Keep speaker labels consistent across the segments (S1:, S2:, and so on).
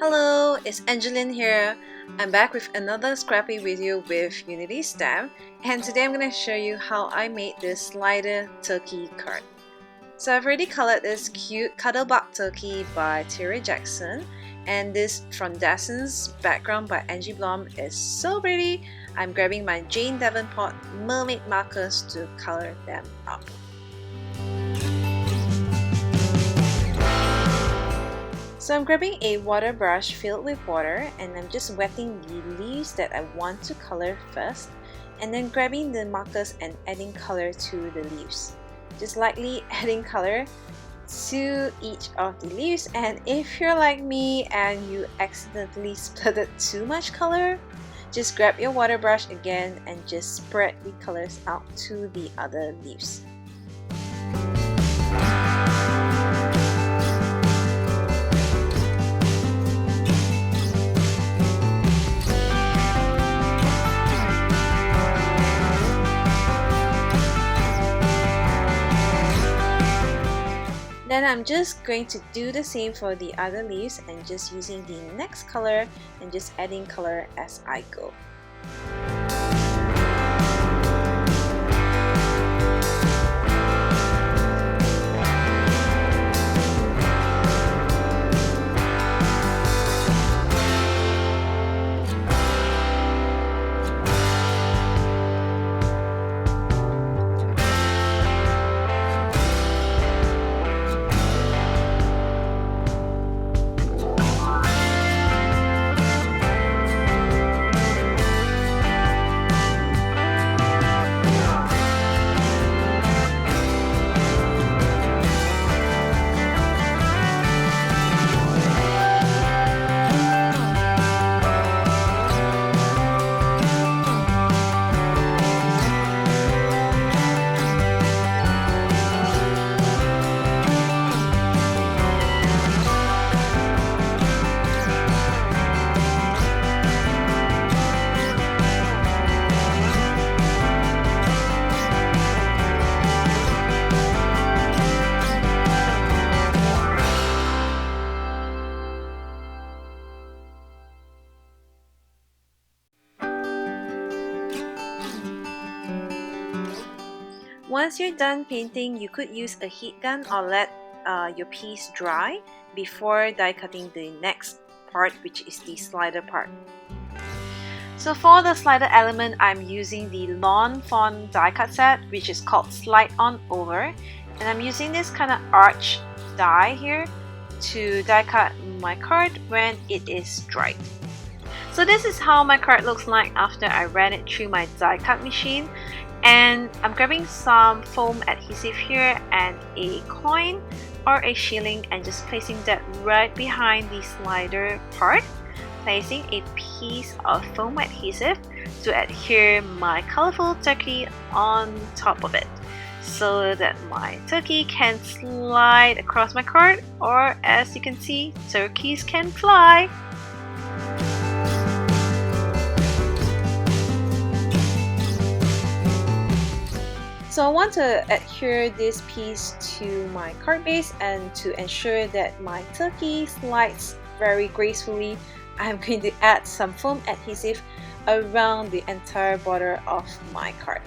S1: Hello, it's Angeline here. I'm back with another Scrappy video with Unity stamp, and today I'm going to show you how I made this slider turkey card. So I've already colored this cute Cuddlebug turkey by Terry Jackson, and this Frondescence background by Angie Blom is so pretty. I'm grabbing my Jane Davenport mermaid markers to color them up. So I'm grabbing a water brush filled with water, and I'm just wetting the leaves that I want to color first, and then grabbing the markers and adding color to the leaves. Just lightly adding color to each of the leaves, and if you're like me and you accidentally splurted too much color, just grab your water brush again and just spread the colors out to the other leaves. Then I'm just going to do the same for the other leaves and just using the next color and just adding color as I go. Once you're done painting, you could use a heat gun or let your piece dry before die cutting the next part, which is the slider part. So for the slider element, I'm using the Lawn Fawn die cut set, which is called Slide On Over, and I'm using this kind of arch die here to die cut my card when it is dried. So this is how my card looks like after I ran it through my die cut machine. And I'm grabbing some foam adhesive here and a coin or a shilling and just placing that right behind the slider part, placing a piece of foam adhesive to adhere my colorful turkey on top of it so that my turkey can slide across my card, or as you can see, turkeys can fly. So I want to adhere this piece to my card base, and to ensure that my turkey slides very gracefully, I'm going to add some foam adhesive around the entire border of my card.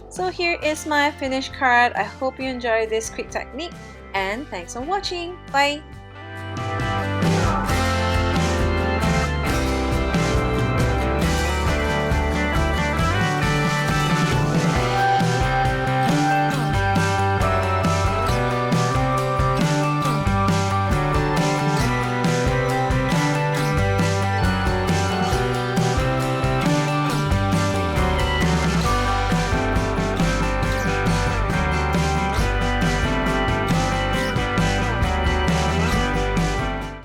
S1: So here is my finished card. I hope you enjoyed this quick technique, and thanks for watching. Bye!